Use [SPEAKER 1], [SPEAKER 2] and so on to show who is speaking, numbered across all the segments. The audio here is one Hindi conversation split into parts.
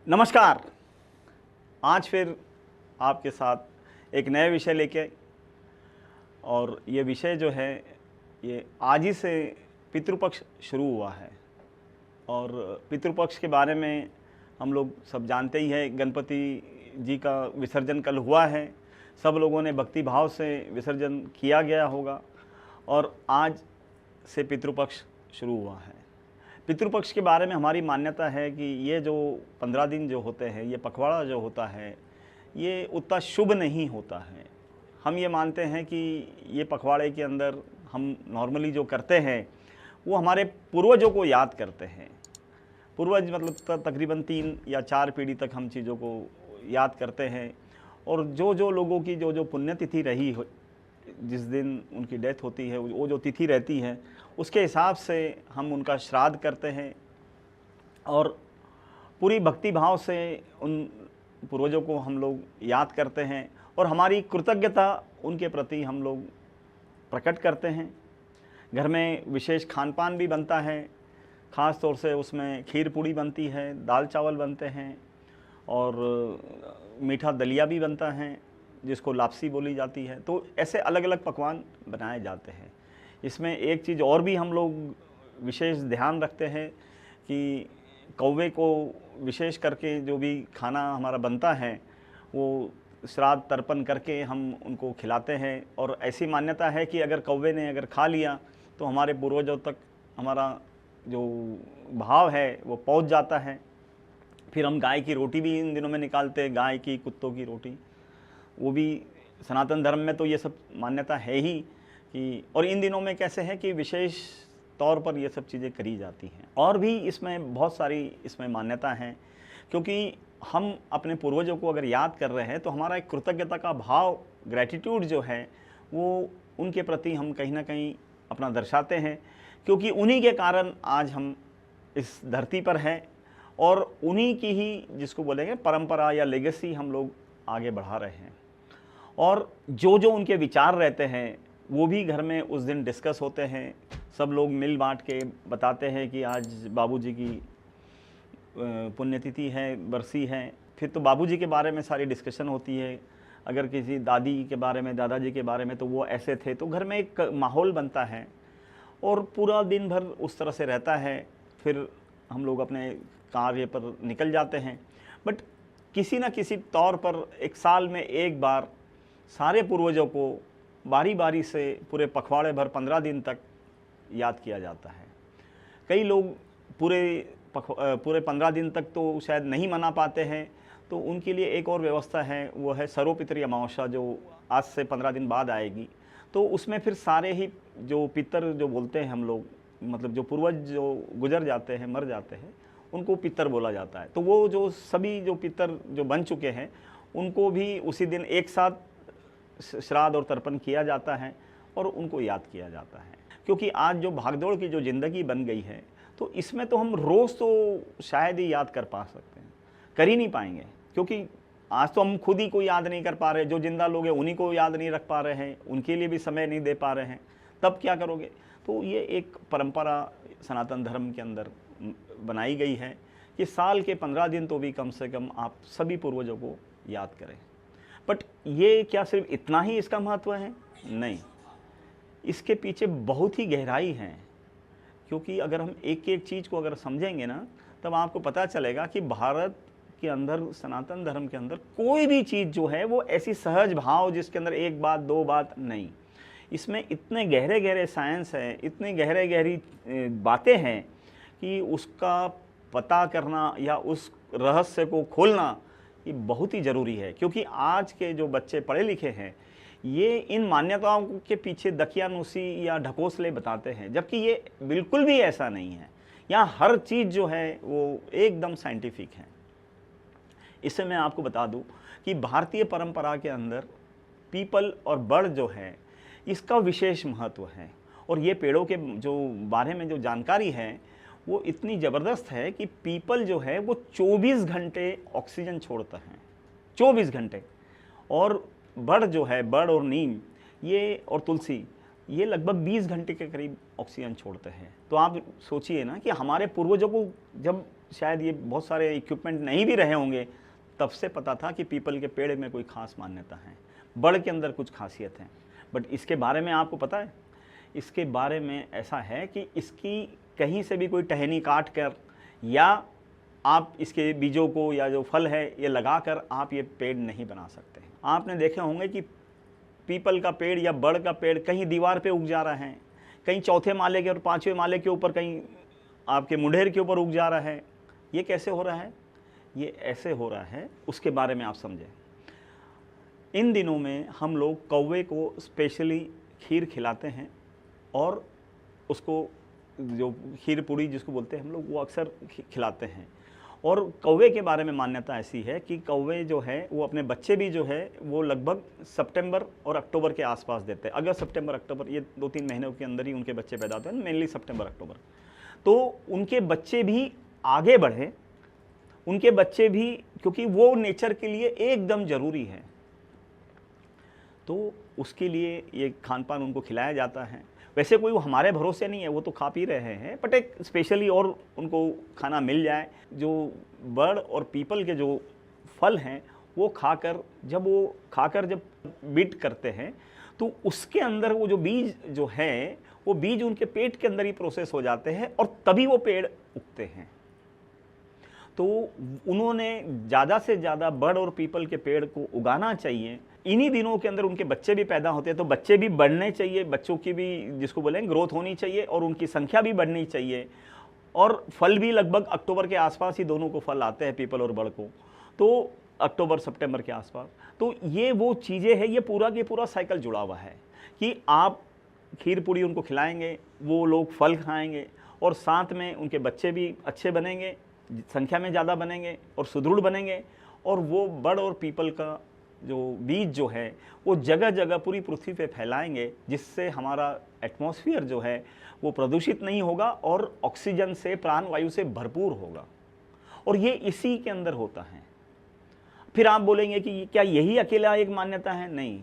[SPEAKER 1] नमस्कार। आज फिर आपके साथ एक नए विषय लेके और ये विषय जो है ये आज ही से पितृपक्ष शुरू हुआ है और पितृपक्ष के बारे में हम लोग सब जानते ही हैं। गणपति जी का विसर्जन कल हुआ है, सब लोगों ने भक्ति भाव से विसर्जन किया गया होगा और आज से पितृपक्ष शुरू हुआ है। पितृपक्ष के बारे में हमारी मान्यता है कि ये जो 15 दिन जो होते हैं, ये पखवाड़ा जो होता है, ये उतना शुभ नहीं होता है। हम ये मानते हैं कि ये पखवाड़े के अंदर हम नॉर्मली जो करते हैं वो हमारे पूर्वजों को याद करते हैं। पूर्वज मतलब तकरीबन 3 या 4 पीढ़ी तक हम चीज़ों को याद करते हैं और जो लोगों की जो पुण्यतिथि रही हो, जिस दिन उनकी डेथ होती है, वो जो तिथि रहती है उसके हिसाब से हम उनका श्राद्ध करते हैं और पूरी भक्ति भाव से उन पूर्वजों को हम लोग याद करते हैं और हमारी कृतज्ञता उनके प्रति हम लोग प्रकट करते हैं। घर में विशेष खान पान भी बनता है, ख़ास तौर से उसमें खीर पूड़ी बनती है, दाल चावल बनते हैं और मीठा दलिया भी बनता है जिसको लापसी बोली जाती है। तो ऐसे अलग अलग पकवान बनाए जाते हैं। इसमें एक चीज़ और भी हम लोग विशेष ध्यान रखते हैं कि कौवे को विशेष करके जो भी खाना हमारा बनता है वो श्राद्ध तर्पण करके हम उनको खिलाते हैं और ऐसी मान्यता है कि अगर कौवे ने अगर खा लिया तो हमारे पूर्वजों तक हमारा जो भाव है वो पहुंच जाता है। फिर हम गाय की रोटी भी इन दिनों में निकालते हैं, गाय की, कुत्तों की रोटी, वो भी सनातन धर्म में तो ये सब मान्यता है ही कि, और इन दिनों में कैसे है कि विशेष तौर पर ये सब चीज़ें करी जाती हैं। और भी इसमें बहुत सारी इसमें मान्यता है क्योंकि हम अपने पूर्वजों को अगर याद कर रहे हैं तो हमारा एक कृतज्ञता का भाव, ग्रैटिट्यूड जो है वो उनके प्रति हम कहीं ना कहीं अपना दर्शाते हैं क्योंकि उन्हीं के कारण आज हम इस धरती पर हैं और उन्हीं की ही जिसको बोलेंगे परंपरा या लेगेसी हम लोग आगे बढ़ा रहे हैं। और जो उनके विचार रहते हैं वो भी घर में उस दिन डिस्कस होते हैं। सब लोग मिल बांट के बताते हैं कि आज बाबूजी की पुण्यतिथि है, बरसी है। फिर तो बाबूजी के बारे में सारी डिस्कशन होती है। अगर किसी दादी के बारे में, दादाजी के बारे में, तो वो ऐसे थे। तो घर में एक माहौल बनता है और पूरा दिन भर उस तरह से रहता है। फिर हम लोग अपने कार्य पर निकल जाते हैं। बट किसी न किसी तौर पर एक साल में एक बार सारे पूर्वजों को बारी बारी से पूरे पखवाड़े भर 15 दिन तक याद किया जाता है। कई लोग पूरे 15 दिन तक तो शायद नहीं मना पाते हैं, तो उनके लिए एक और व्यवस्था है, वो है सर्वपितृ अमावस्या जो आज से 15 दिन बाद आएगी। तो उसमें फिर सारे ही जो पितर जो बोलते हैं हम लोग, मतलब जो पूर्वज जो गुजर जाते हैं, मर जाते हैं, उनको पितर बोला जाता है। तो वो जो सभी जो पितर जो बन चुके हैं उनको भी उसी दिन एक साथ श्राद्ध और तर्पण किया जाता है और उनको याद किया जाता है। क्योंकि आज जो भागदौड़ की जो ज़िंदगी बन गई है तो इसमें तो हम रोज़ तो शायद ही याद कर पा सकते हैं, कर ही नहीं पाएंगे क्योंकि आज तो हम खुद ही को याद नहीं कर पा रहे। जो जिंदा लोग हैं उन्हीं को याद नहीं रख पा रहे हैं, उनके लिए भी समय नहीं दे पा रहे हैं, तब क्या करोगे। तो ये एक परंपरा सनातन धर्म के अंदर बनाई गई है कि साल के 15 दिन तो भी कम से कम आप सभी पूर्वजों को याद करें। बट ये क्या सिर्फ इतना ही इसका महत्व है? नहीं, इसके पीछे बहुत ही गहराई है। क्योंकि अगर हम एक एक चीज़ को अगर समझेंगे ना, तब आपको पता चलेगा कि भारत के अंदर, सनातन धर्म के अंदर कोई भी चीज़ जो है वो ऐसी सहज भाव जिसके अंदर एक बात दो बात नहीं। इसमें इतने गहरे गहरे साइंस है, इतनी गहरी बातें हैं कि उसका पता करना या उस रहस्य को खोलना ये बहुत ही ज़रूरी है। क्योंकि आज के जो बच्चे पढ़े लिखे हैं ये इन मान्यताओं के पीछे दकियानूसी या ढकोसले बताते हैं, जबकि ये बिल्कुल भी ऐसा नहीं है। यहाँ हर चीज़ जो है वो एकदम साइंटिफिक है। इससे मैं आपको बता दूं कि भारतीय परंपरा के अंदर पीपल और बड़ जो है इसका विशेष महत्व है। और ये पेड़ों के जो बारे में जो जानकारी है वो इतनी ज़बरदस्त है कि पीपल जो है वो 24 घंटे ऑक्सीजन छोड़ता है, 24 घंटे। और बड़ जो है, बड़ और नीम ये और तुलसी ये लगभग 20 घंटे के करीब ऑक्सीजन छोड़ते हैं। तो आप सोचिए ना कि हमारे पूर्वजों को जब शायद ये बहुत सारे इक्विपमेंट नहीं भी रहे होंगे, तब से पता था कि पीपल के पेड़ में कोई ख़ास मान्यता है, बड़ के अंदर कुछ खासियत है। बट इसके बारे में आपको पता है, इसके बारे में ऐसा है कि इसकी कहीं से भी कोई टहनी काट कर या आप इसके बीजों को या जो फल है ये लगाकर आप ये पेड़ नहीं बना सकते। आपने देखे होंगे कि पीपल का पेड़ या बड़ का पेड़ कहीं दीवार पे उग जा रहा है, कहीं चौथे माले के और पांचवें माले के ऊपर, कहीं आपके मुंडेर के ऊपर उग जा रहा है। ये कैसे हो रहा है? ये ऐसे हो रहा है, उसके बारे में आप समझें। इन दिनों में हम लोग कौवे को स्पेशली खीर खिलाते हैं और उसको जो खीर पूड़ी जिसको बोलते हैं हम लोग, वो अक्सर खिलाते हैं। और कौवे के बारे में मान्यता ऐसी है कि कौवे जो है वो अपने बच्चे भी जो है वो लगभग सितंबर और अक्टूबर के आसपास देते हैं। अगस्त, सितंबर, अक्टूबर, ये 2-3 महीनों के अंदर ही उनके बच्चे पैदा होते हैं, मेनली सितंबर, अक्टूबर। तो उनके बच्चे भी आगे बढ़े, उनके बच्चे भी, क्योंकि वो नेचर के लिए एकदम ज़रूरी है, तो उसके लिए ये खान पान उनको खिलाया जाता है। वैसे कोई वो हमारे भरोसे नहीं है, वो तो खा पी रहे हैं, बट एक स्पेशली और उनको खाना मिल जाए। जो बड़ और पीपल के जो फल हैं वो खाकर जब बीट करते हैं तो उसके अंदर वो जो बीज जो है वो बीज उनके पेट के अंदर ही प्रोसेस हो जाते हैं और तभी वो पेड़ उगते हैं। तो उन्होंने ज़्यादा से ज़्यादा बड़ और पीपल के पेड़ को उगाना चाहिए। इन्हीं दिनों के अंदर उनके बच्चे भी पैदा होते हैं, तो बच्चे भी बढ़ने चाहिए, बच्चों की भी जिसको बोलेंगे ग्रोथ होनी चाहिए और उनकी संख्या भी बढ़नी चाहिए। और फल भी लगभग अक्टूबर के आसपास ही दोनों को फल आते हैं, पीपल और बड़ को, तो अक्टूबर सितंबर के आसपास। तो ये वो चीज़ें हैं, ये पूरा के पूरा साइकिल जुड़ा हुआ है कि आप खीर पूड़ी उनको खिलाएंगे, वो लोग फल खाएंगे और साथ में उनके बच्चे भी अच्छे बनेंगे, संख्या में ज़्यादा बनेंगे और सुदृढ़ बनेंगे। और वो बड़ और पीपल का जो बीज जो है वो जगह जगह पूरी पृथ्वी पे फैलाएंगे, जिससे हमारा एटमॉस्फेयर जो है वो प्रदूषित नहीं होगा और ऑक्सीजन से, प्राणवायु से भरपूर होगा। और ये इसी के अंदर होता है। फिर आप बोलेंगे कि क्या यही अकेला एक मान्यता है? नहीं,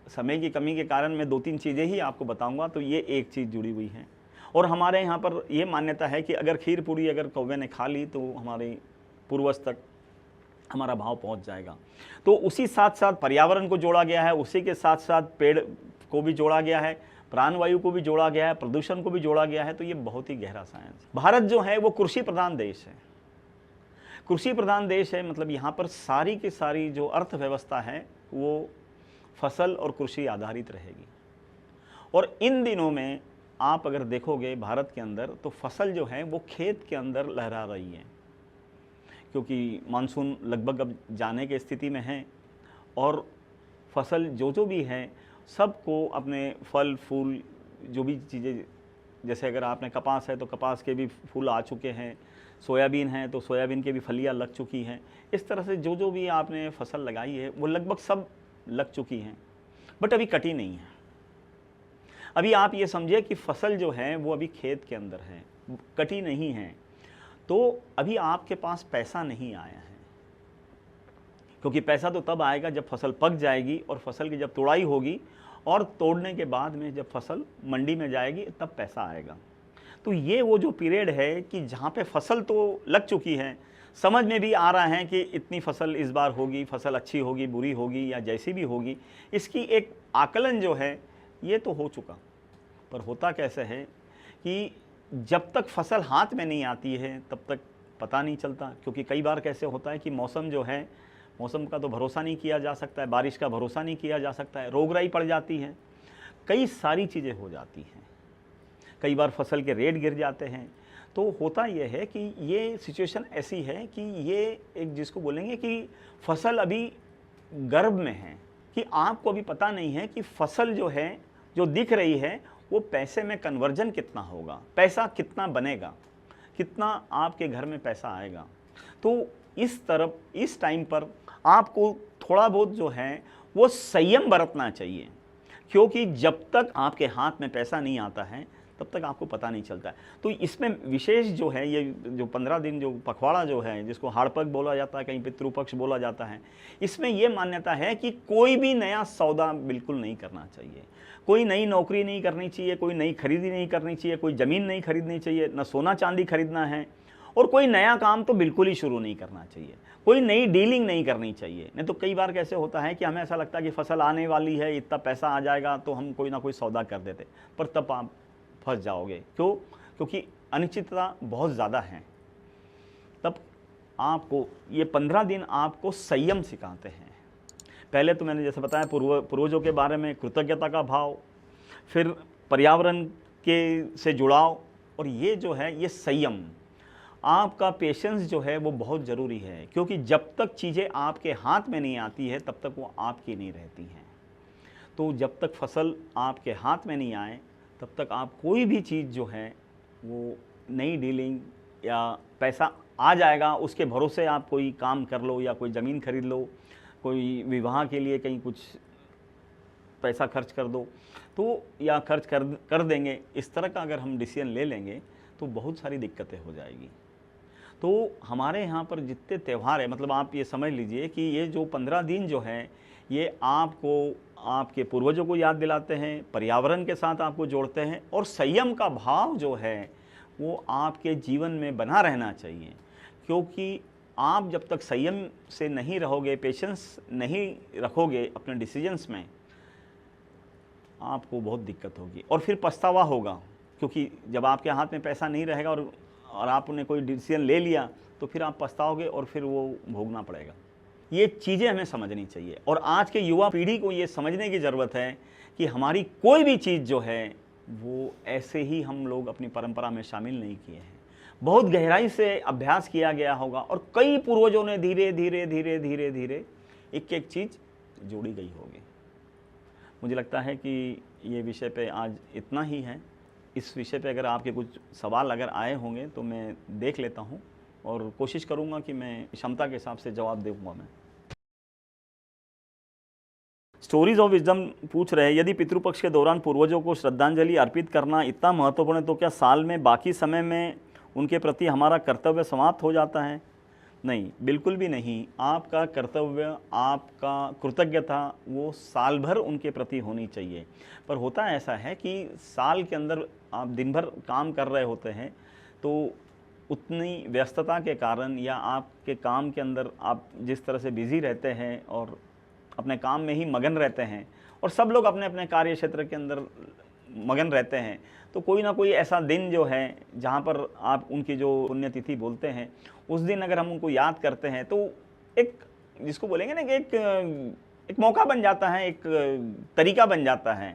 [SPEAKER 1] समय की कमी के कारण मैं 2-3 चीज़ें ही आपको बताऊंगा, तो ये एक चीज़ जुड़ी हुई है। और हमारे यहाँ पर ये मान्यता है कि अगर खीर पूड़ी अगर कौवे ने खा ली तो हमारे पूर्वज तक हमारा भाव पहुँच जाएगा। तो उसी साथ साथ पर्यावरण को जोड़ा गया है, उसी के साथ साथ पेड़ को भी जोड़ा गया है, प्राणवायु को भी जोड़ा गया है, प्रदूषण को भी जोड़ा गया है। तो ये बहुत ही गहरा साइंस। भारत जो है वो कृषि प्रधान देश है। कृषि प्रधान देश है मतलब यहाँ पर सारी की सारी जो अर्थव्यवस्था है वो फसल और कृषि आधारित रहेगी। और इन दिनों में आप अगर देखोगे भारत के अंदर तो फसल जो है वो खेत के अंदर लहरा रही है, क्योंकि मानसून लगभग अब जाने की स्थिति में है और फसल जो भी है सबको अपने फल फूल जो भी चीज़ें, जैसे अगर आपने कपास है तो कपास के भी फूल आ चुके हैं, सोयाबीन है तो सोयाबीन के भी फलियाँ लग चुकी हैं। इस तरह से जो भी आपने फसल लगाई है वो लगभग सब लग चुकी हैं, बट अभी कटी नहीं है। अभी आप ये समझिए कि फसल जो है वो अभी खेत के अंदर है, कटी नहीं है। तो अभी आपके पास पैसा नहीं आया है, क्योंकि पैसा तो तब आएगा जब फसल पक जाएगी और फसल की जब तोड़ाई होगी और तोड़ने के बाद में जब फसल मंडी में जाएगी तब पैसा आएगा। तो ये वो जो पीरियड है कि जहाँ पे फसल तो लग चुकी है, समझ में भी आ रहा है कि इतनी फसल इस बार होगी, फसल अच्छी होगी, बुरी होगी या जैसी भी होगी, इसकी एक आकलन जो है ये तो हो चुका। पर होता कैसे है कि जब तक फसल हाथ में नहीं आती है तब तक पता नहीं चलता, क्योंकि कई बार कैसे होता है कि मौसम जो है, मौसम का तो भरोसा नहीं किया जा सकता है, बारिश का भरोसा नहीं किया जा सकता है, रोगराई पड़ जाती है, कई सारी चीज़ें हो जाती हैं, कई बार फसल के रेट गिर जाते हैं। तो होता यह है कि ये सिचुएशन ऐसी है कि ये एक जिसको बोलेंगे कि फसल अभी गर्भ में है, कि आपको अभी पता नहीं है कि फसल जो है जो दिख रही है वो पैसे में कन्वर्जन कितना होगा, पैसा कितना बनेगा, कितना आपके घर में पैसा आएगा। तो इस तरफ इस टाइम पर आपको थोड़ा बहुत जो है वो संयम बरतना चाहिए, क्योंकि जब तक आपके हाथ में पैसा नहीं आता है तब तक आपको पता नहीं चलता है। तो इसमें विशेष जो है ये जो 15 दिन जो पखवाड़ा जो है, जिसको हाड़पक बोला जाता है, कहीं पितृपक्ष बोला जाता है, इसमें ये मान्यता है कि कोई भी नया सौदा बिल्कुल नहीं करना चाहिए, कोई नई नौकरी नहीं करनी चाहिए, कोई नई खरीदी नहीं करनी चाहिए, कोई ज़मीन नहीं खरीदनी चाहिए, न सोना चांदी खरीदना है और कोई नया काम तो बिल्कुल ही शुरू नहीं करना चाहिए, कोई नई डीलिंग नहीं करनी चाहिए। नहीं तो कई बार कैसे होता है कि हमें ऐसा लगता है कि फसल आने वाली है, इतना पैसा आ जाएगा तो हम कोई ना कोई सौदा कर देते, पर तब आप फंस जाओगे। क्यों? क्योंकि अनिश्चितता बहुत ज़्यादा है। तब आपको ये 15 दिन आपको संयम सिखाते हैं। पहले तो मैंने जैसे बताया पूर्वजों के बारे में कृतज्ञता का भाव, फिर पर्यावरण के से जुड़ाव, और ये जो है ये संयम, आपका पेशेंस जो है वो बहुत ज़रूरी है। क्योंकि जब तक चीज़ें आपके हाथ में नहीं आती है तब तक वो आपकी नहीं रहती हैं। तो जब तक फसल आपके हाथ में नहीं आए तब तक आप कोई भी चीज़ जो है वो नई डीलिंग या पैसा आ जाएगा उसके भरोसे आप कोई काम कर लो या कोई ज़मीन खरीद लो, कोई विवाह के लिए कहीं कुछ पैसा खर्च कर दो तो, या खर्च कर देंगे, इस तरह का अगर हम डिसीजन ले लेंगे तो बहुत सारी दिक्कतें हो जाएगी। तो हमारे यहाँ पर जितने त्यौहार है, मतलब आप ये समझ लीजिए कि ये जो 15 दिन जो है ये आपको आपके पूर्वजों को याद दिलाते हैं, पर्यावरण के साथ आपको जोड़ते हैं, और संयम का भाव जो है वो आपके जीवन में बना रहना चाहिए। क्योंकि आप जब तक संयम से नहीं रहोगे, पेशेंस नहीं रखोगे अपने डिसीजंस में, आपको बहुत दिक्कत होगी और फिर पछतावा होगा। क्योंकि जब आपके हाथ में पैसा नहीं रहेगा और आपने कोई डिसीजन ले लिया तो फिर आप पछताओगे और फिर वो भोगना पड़ेगा। ये चीज़ें हमें समझनी चाहिए, और आज के युवा पीढ़ी को ये समझने की ज़रूरत है कि हमारी कोई भी चीज़ जो है वो ऐसे ही हम लोग अपनी परंपरा में शामिल नहीं किए हैं। बहुत गहराई से अभ्यास किया गया होगा और कई पूर्वजों ने धीरे धीरे धीरे धीरे धीरे एक एक चीज़ जोड़ी गई होगी। मुझे लगता है कि ये विषय पे आज इतना ही है। इस विषय पे अगर आपके कुछ सवाल अगर आए होंगे तो मैं देख लेता हूँ और कोशिश करूँगा कि मैं क्षमता के हिसाब से जवाब दूँगा। मैं स्टोरीज ऑफ विजडम पूछ रहे हैं, यदि पितृपक्ष के दौरान पूर्वजों को श्रद्धांजलि अर्पित करना इतना महत्वपूर्ण है तो क्या साल में बाकी समय में उनके प्रति हमारा कर्तव्य समाप्त हो जाता है? नहीं, बिल्कुल भी नहीं। आपका कर्तव्य, आपका कृतज्ञता वो साल भर उनके प्रति होनी चाहिए। पर होता ऐसा है कि साल के अंदर आप दिन भर काम कर रहे होते हैं तो उतनी व्यस्तता के कारण या आपके काम के अंदर आप जिस तरह से बिज़ी रहते हैं और अपने काम में ही मगन रहते हैं, और सब लोग अपने अपने कार्य क्षेत्र के अंदर मगन रहते हैं, तो कोई ना कोई ऐसा दिन जो है जहाँ पर आप उनकी जो पुण्यतिथि बोलते हैं उस दिन अगर हम उनको याद करते हैं तो एक जिसको बोलेंगे ना कि एक मौका बन जाता है, एक तरीका बन जाता है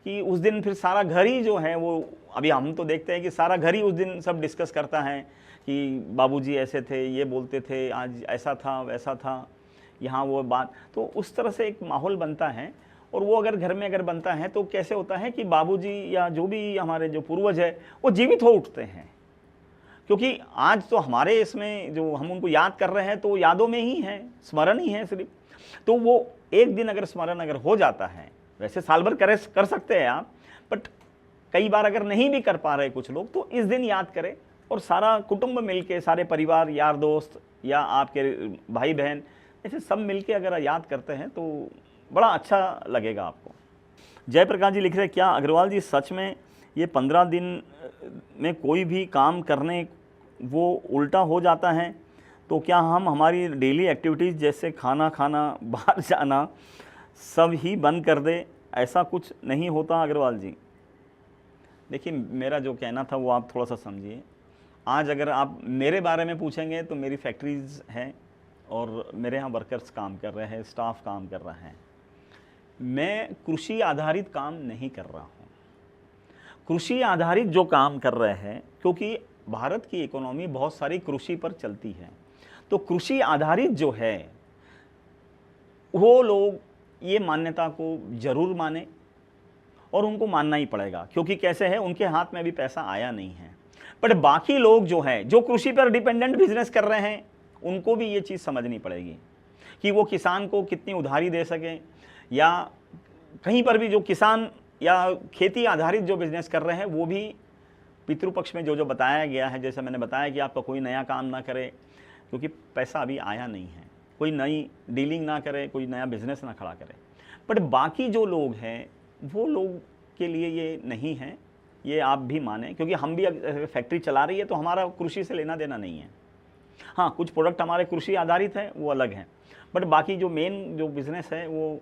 [SPEAKER 1] कि उस दिन फिर सारा घर ही जो है वो, अभी हम तो देखते हैं कि सारा घर ही उस दिन सब डिस्कस करता है कि बाबूजी ऐसे थे, ये बोलते थे, आज ऐसा था वैसा था, यहाँ वो बात, तो उस तरह से एक माहौल बनता है। और वो अगर घर में अगर बनता है तो कैसे होता है कि बाबूजी या जो भी हमारे जो पूर्वज है वो जीवित हो उठते हैं। क्योंकि आज तो हमारे इसमें जो हम उनको याद कर रहे हैं तो यादों में ही है, स्मरण ही है सिर्फ। तो वो एक दिन अगर स्मरण अगर हो जाता है, वैसे साल भर कर सकते हैं आप, बट कई बार अगर नहीं भी कर पा रहे कुछ लोग तो इस दिन याद करें, और सारा कुटुंब मिलके, सारे परिवार, यार दोस्त या आपके भाई बहन, ऐसे सब मिलके अगर याद करते हैं तो बड़ा अच्छा लगेगा आपको। जयप्रकाश जी लिख रहे हैं, क्या अग्रवाल जी सच में ये 15 दिन में कोई भी काम करने वो उल्टा हो जाता है? तो क्या हम हमारी डेली एक्टिविटीज़ जैसे खाना खाना, बाहर जाना सब ही बंद कर दे? ऐसा कुछ नहीं होता अग्रवाल जी? देखिए, मेरा जो कहना था वो आप थोड़ा सा समझिए। आज अगर आप मेरे बारे में पूछेंगे तो मेरी फैक्ट्रीज़ हैं और मेरे यहाँ वर्कर्स काम कर रहे हैं, स्टाफ काम कर रहा है। मैं कृषि आधारित काम नहीं कर रहा हूँ। कृषि आधारित जो काम कर रहे हैं, क्योंकि भारत की इकोनॉमी बहुत सारी कृषि पर चलती है, तो कृषि आधारित जो है वो लोग ये मान्यता को जरूर माने, और उनको मानना ही पड़ेगा, क्योंकि कैसे है, उनके हाथ में भी पैसा आया नहीं है। बट बाकी लोग जो हैं, जो कृषि पर डिपेंडेंट बिजनेस कर रहे हैं, उनको भी ये चीज़ समझनी पड़ेगी कि वो किसान को कितनी उधारी दे सकें, या कहीं पर भी जो किसान या खेती आधारित जो बिजनेस कर रहे हैं वो भी पितृपक्ष में जो जो बताया गया है, जैसे मैंने बताया कि आपका कोई नया काम ना करे क्योंकि पैसा अभी आया नहीं है, कोई नई डीलिंग ना करे, कोई नया बिजनेस ना खड़ा करे। बट बाकी जो लोग हैं वो लोग के लिए ये नहीं है, ये आप भी माने, क्योंकि हम भी अगर फैक्ट्री चला रही है तो हमारा कृषि से लेना देना नहीं है। हाँ, कुछ प्रोडक्ट हमारे कृषि आधारित हैं, वो अलग हैं, बट बाकी जो मेन जो बिज़नेस है वो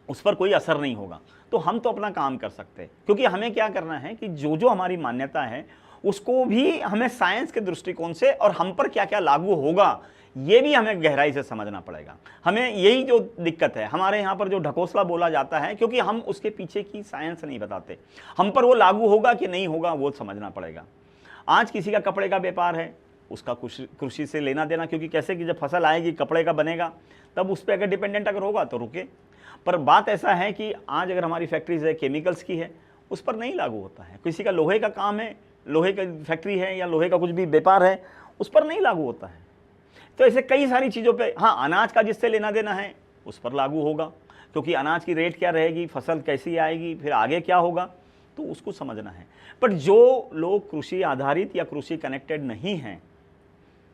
[SPEAKER 1] उस पर कोई असर नहीं होगा। तो हम तो अपना काम कर सकते हैं, क्योंकि हमें क्या करना है कि जो जो हमारी मान्यता है उसको भी हमें साइंस के दृष्टिकोण से और हम पर क्या क्या लागू होगा ये भी हमें गहराई से समझना पड़ेगा। हमें यही जो दिक्कत है, हमारे यहाँ पर जो ढकोसला बोला जाता है, क्योंकि हम उसके पीछे की साइंस नहीं बताते, हम पर वो लागू होगा कि नहीं होगा वो समझना पड़ेगा। आज किसी का कपड़े का व्यापार है, उसका कृषि से लेना देना, क्योंकि कैसे कि जब फसल आएगी कपड़े का बनेगा तब उस पर अगर डिपेंडेंट अगर होगा तो रुके। पर बात ऐसा है कि आज अगर हमारी फैक्ट्रीज है केमिकल्स की है, उस पर नहीं लागू होता है। किसी का लोहे का काम है, लोहे का फैक्ट्री है या लोहे का कुछ भी व्यापार है, उस पर नहीं लागू होता है। तो ऐसे कई सारी चीज़ों पे, हाँ, अनाज का जिससे लेना देना है उस पर लागू होगा, क्योंकि अनाज की रेट क्या रहेगी, फसल कैसी आएगी, फिर आगे क्या होगा, तो उसको समझना है। पर जो लोग कृषि आधारित या कृषि कनेक्टेड नहीं हैं,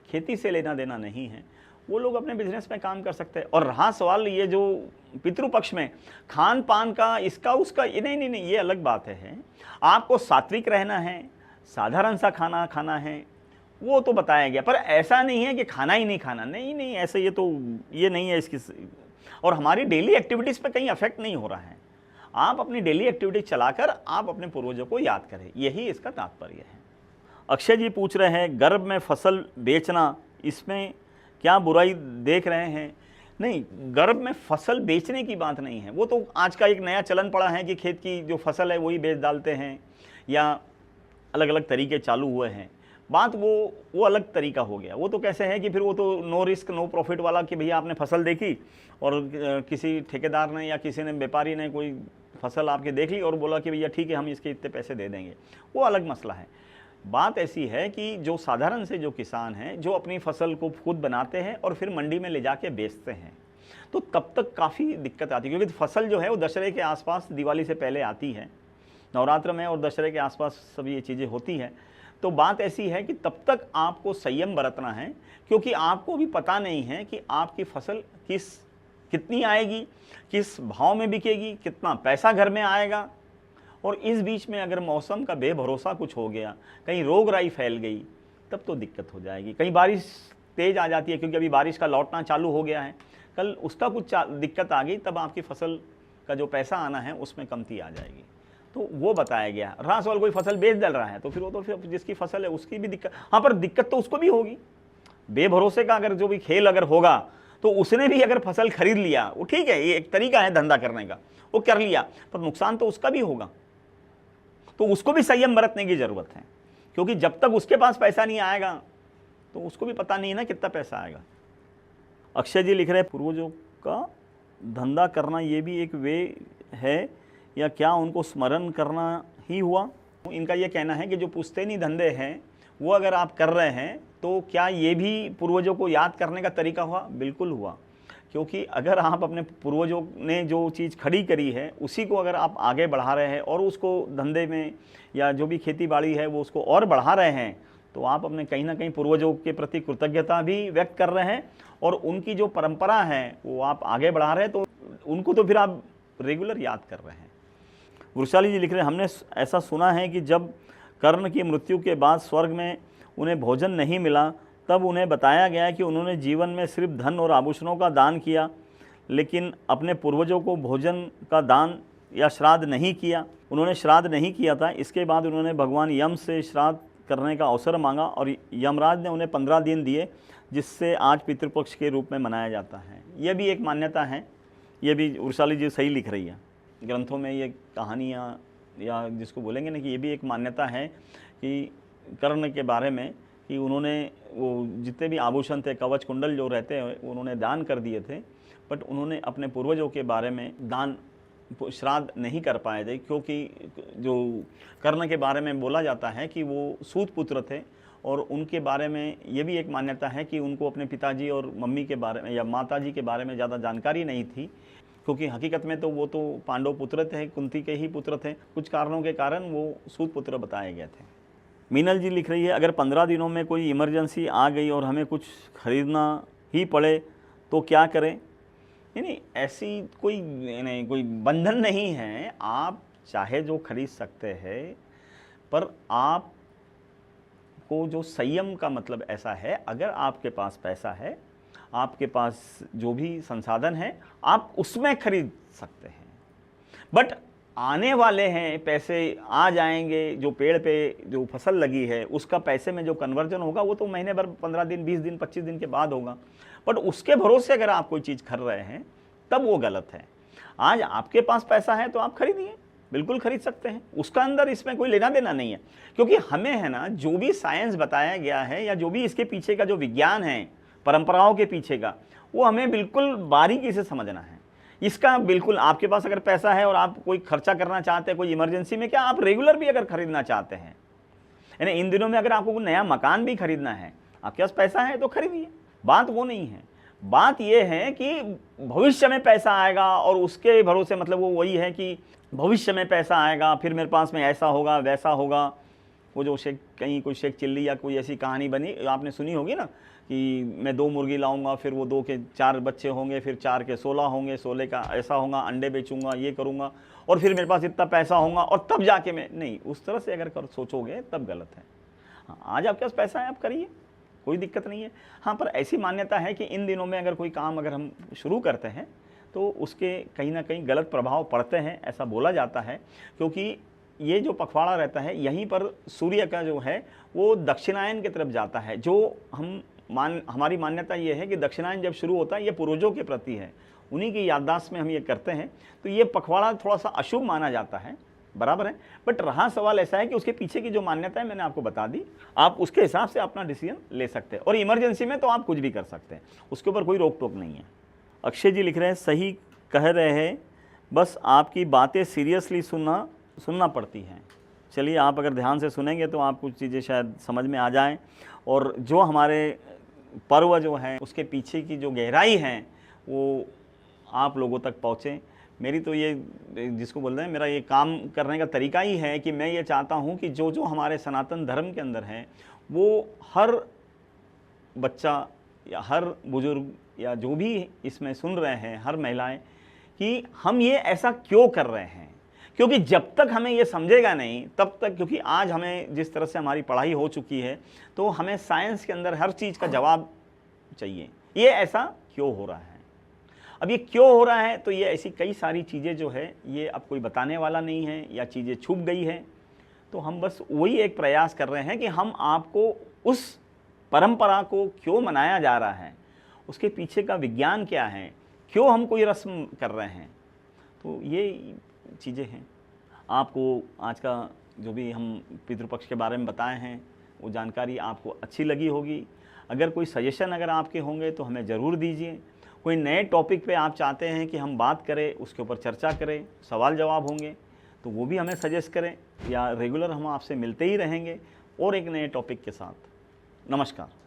[SPEAKER 1] खेती से लेना देना नहीं है, वो लोग अपने बिजनेस में काम कर सकते हैं। और रहा सवाल ये जो पितृपक्ष में खान पान का, इसका उसका, ये नहीं, ये अलग बात है। आपको सात्विक रहना है, साधारण सा खाना खाना है, वो तो बताया गया, पर ऐसा नहीं है कि खाना ही नहीं खाना, नहीं ऐसे ये नहीं है इसकी। और हमारी डेली एक्टिविटीज़ पे कहीं अफेक्ट नहीं हो रहा है। आप अपनी डेली एक्टिविटीज चलाकर आप अपने पूर्वजों को याद करें, यही इसका तात्पर्य है। अक्षय जी पूछ रहे हैं, गर्भ में फसल बेचना, इसमें क्या बुराई देख रहे हैं? नहीं, गर्भ में फसल बेचने की बात नहीं है। वो तो आज का एक नया चलन पड़ा है कि खेत की जो फसल है वही बेच डालते हैं, या अलग अलग तरीके चालू हुए हैं। बात वो अलग तरीका हो गया। वो तो कैसे है कि फिर वो तो नो रिस्क नो प्रॉफिट वाला, कि भैया आपने फसल देखी और किसी ठेकेदार ने या किसी ने व्यापारी ने कोई फसल आपके देख ली और बोला कि भैया ठीक है हम इसके इतने पैसे दे देंगे, वो अलग मसला है। बात ऐसी है कि जो साधारण से जो किसान हैं, जो अपनी फसल को खुद बनाते हैं और फिर मंडी में ले जाके बेचते हैं, तो तब तक काफ़ी दिक्कत आती है, क्योंकि फसल जो है वो दशहरे के आसपास, दिवाली से पहले आती है, नवरात्र में और दशहरे के आसपास सब ये चीज़ें होती हैं। तो बात ऐसी है कि तब तक आपको संयम बरतना है, क्योंकि आपको भी पता नहीं है कि आपकी फसल कितनी आएगी, किस भाव में बिकेगी, कितना पैसा घर में आएगा। और इस बीच में अगर मौसम का बेभरोसा कुछ हो गया, कहीं रोग राई फैल गई, तब तो दिक्कत हो जाएगी। कहीं बारिश तेज़ आ जाती है, क्योंकि अभी बारिश का लौटना चालू हो गया है, कल उसका कुछ दिक्कत आ गई, तब आपकी फसल का जो पैसा आना है उसमें कमती आ जाएगी। तो वो बताया गया। रहा सवाल कोई फसल बेच डाल रहा है, तो फिर वो तो फिर जिसकी फसल है उसकी भी दिक्कत, हाँ, पर दिक्कत तो उसको भी होगी। बेभरोसे का अगर जो भी खेल अगर होगा, तो उसने भी अगर फसल खरीद लिया, वो ठीक है, ये एक तरीका है धंधा करने का, वो कर लिया, पर नुकसान तो उसका भी होगा। तो उसको भी संयम बरतने की ज़रूरत है, क्योंकि जब तक उसके पास पैसा नहीं आएगा तो उसको भी पता नहीं है ना कितना पैसा आएगा। अक्षय जी लिख रहे हैं, पूर्वजों का धंधा करना ये भी एक वे है, या क्या उनको स्मरण करना ही हुआ? इनका ये कहना है कि जो पुश्तैनी धंधे हैं वो अगर आप कर रहे हैं, तो क्या ये भी पूर्वजों को याद करने का तरीका हुआ? बिल्कुल हुआ, क्योंकि अगर आप अपने पूर्वजों ने जो चीज़ खड़ी करी है उसी को अगर आप आगे बढ़ा रहे हैं और उसको धंधे में या जो भी खेती बाड़ी है वो उसको और बढ़ा रहे हैं, तो आप अपने कहीं ना कहीं पूर्वजों के प्रति कृतज्ञता भी व्यक्त कर रहे हैं, और उनकी जो परंपरा है वो आप आगे बढ़ा रहे हैं, तो उनको तो फिर आप रेगुलर याद कर रहे हैं। वृषाली जी लिख रहे हैं, हमने ऐसा सुना है कि जब कर्ण की मृत्यु के बाद स्वर्ग में उन्हें भोजन नहीं मिला, तब उन्हें बताया गया कि उन्होंने जीवन में सिर्फ धन और आभूषणों का दान किया, लेकिन अपने पूर्वजों को भोजन का दान या श्राद्ध नहीं किया। उन्होंने श्राद्ध नहीं किया था। इसके बाद उन्होंने भगवान यम से श्राद्ध करने का अवसर मांगा और यमराज ने उन्हें 15 दिन दिए, जिससे आज पितृपक्ष के रूप में मनाया जाता है। यह भी एक मान्यता है, ये भी वृषाली जी सही लिख रही है। ग्रंथों में ये कहानियाँ या जिसको बोलेंगे ना, कि ये भी एक मान्यता है कि कर्ण के बारे में, कि उन्होंने वो जितने भी आभूषण थे, कवच कुंडल जो रहते हैं, उन्होंने दान कर दिए थे, बट उन्होंने अपने पूर्वजों के बारे में दान श्राद्ध नहीं कर पाए थे, क्योंकि जो कर्ण के बारे में बोला जाता है कि वो सूत पुत्र थे, और उनके बारे में ये भी एक मान्यता है कि उनको अपने पिताजी और मम्मी के बारे में या माताजी के बारे में ज़्यादा जानकारी नहीं थी, क्योंकि हकीकत में तो वो तो पांडव पुत्र थे, कुंती के ही पुत्र थे। कुछ कारणों के कारण वो सूत पुत्र बताए गए थे। मीनल जी लिख रही है, अगर 15 दिनों में कोई इमरजेंसी आ गई और हमें कुछ खरीदना ही पड़े तो क्या करें? नहीं, ऐसी कोई बंधन नहीं है। आप चाहे जो खरीद सकते हैं, पर आप को जो संयम का मतलब ऐसा है, अगर आपके पास पैसा है, आपके पास जो भी संसाधन है, आप उसमें खरीद सकते हैं। बट आने वाले हैं, पैसे आ जाएंगे, जो पेड़ पे जो फसल लगी है उसका पैसे में जो कन्वर्जन होगा वो तो महीने भर, 15 दिन, 20 दिन, 25 दिन के बाद होगा। बट उसके भरोसे अगर आप कोई चीज़ खरीद रहे हैं तब वो गलत है। आज आपके पास पैसा है तो आप खरीदिए, बिल्कुल खरीद सकते हैं, उसका अंदर इसमें कोई लेना देना नहीं है। क्योंकि हमें है ना, जो भी साइंस बताया गया है या जो भी इसके पीछे का जो विज्ञान है, परंपराओं के पीछे का, वो हमें बिल्कुल बारीकी से समझना है। इसका बिल्कुल, आपके पास अगर पैसा है और आप कोई खर्चा करना चाहते हैं, कोई इमरजेंसी में, क्या आप रेगुलर भी अगर खरीदना चाहते हैं, यानी इन दिनों में अगर आपको कोई नया मकान भी खरीदना है, आपके पास पैसा है तो खरीदिए, बात वो नहीं है। बात ये है कि भविष्य में पैसा आएगा और उसके भरोसे, मतलब वो वही है कि भविष्य में पैसा आएगा, फिर मेरे पास में ऐसा होगा, वैसा होगा। वो जो कहीं कोई शेख चिल्ली या कोई ऐसी कहानी बनी, आपने सुनी होगी ना, कि मैं 2 मुर्गी लाऊंगा, फिर वो 2 के 4 बच्चे होंगे, फिर 4 के 16 होंगे, 16 का ऐसा होगा, अंडे बेचूंगा, ये करूंगा, और फिर मेरे पास इतना पैसा होगा और तब जाके मैं, नहीं, उस तरह से अगर सोचोगे तब गलत है। हाँ, आज आपके पास पैसा है, आप करिए, कोई दिक्कत नहीं है। हाँ, पर ऐसी मान्यता है कि इन दिनों में अगर कोई काम अगर हम शुरू करते हैं तो उसके कहीं ना कहीं गलत प्रभाव पड़ते हैं, ऐसा बोला जाता है। क्योंकि ये जो पखवाड़ा रहता है, यहीं पर सूर्य का जो है वो दक्षिणायन की तरफ जाता है। जो हमारी मान्यता ये है कि दक्षिणायन जब शुरू होता है, ये पूर्वजों के प्रति है, उन्हीं की याददाश्त में हम ये करते हैं। तो ये पखवाड़ा थोड़ा सा अशुभ माना जाता है, बराबर है। बट रहा सवाल ऐसा है कि उसके पीछे की जो मान्यता है मैंने आपको बता दी, आप उसके हिसाब से अपना डिसीजन ले सकते हैं। और इमरजेंसी में तो आप कुछ भी कर सकते हैं, उसके ऊपर कोई रोक टोक नहीं है। अक्षय जी लिख रहे हैं, सही कह रहे हैं, बस आपकी बातें सीरियसली सुनना पड़ती हैं। चलिए, आप अगर ध्यान से सुनेंगे तो आप कुछ चीज़ें शायद समझ में आ जाएं, और जो हमारे पर्व जो हैं उसके पीछे की जो गहराई है वो आप लोगों तक पहुँचे। मेरी तो ये, जिसको बोल रहे हैं, मेरा ये काम करने का तरीका ही है कि मैं ये चाहता हूँ कि जो जो हमारे सनातन धर्म के अंदर है, वो हर बच्चा या हर बुजुर्ग या जो भी इसमें सुन रहे हैं, हर महिलाएं, कि हम ये ऐसा क्यों कर रहे हैं। क्योंकि जब तक हमें ये समझेगा नहीं तब तक, क्योंकि आज हमें जिस तरह से हमारी पढ़ाई हो चुकी है, तो हमें साइंस के अंदर हर चीज़ का जवाब चाहिए, ये ऐसा क्यों हो रहा है। अब ये क्यों हो रहा है, तो ये ऐसी कई सारी चीज़ें जो है ये अब कोई बताने वाला नहीं है, या चीज़ें छुप गई है। तो हम बस वही एक प्रयास कर रहे हैं कि हम आपको उस परंपरा को क्यों मनाया जा रहा है, उसके पीछे का विज्ञान क्या है, क्यों हम कोई रस्म कर रहे हैं, तो ये चीज़ें हैं। आपको आज का जो भी हम पितृपक्ष के बारे में बताए हैं वो जानकारी आपको अच्छी लगी होगी। अगर कोई सजेशन अगर आपके होंगे तो हमें ज़रूर दीजिए। कोई नए टॉपिक पे आप चाहते हैं कि हम बात करें, उसके ऊपर चर्चा करें, सवाल जवाब होंगे तो वो भी हमें सजेस्ट करें, या रेगुलर हम आपसे मिलते ही रहेंगे और एक नए टॉपिक के साथ। नमस्कार।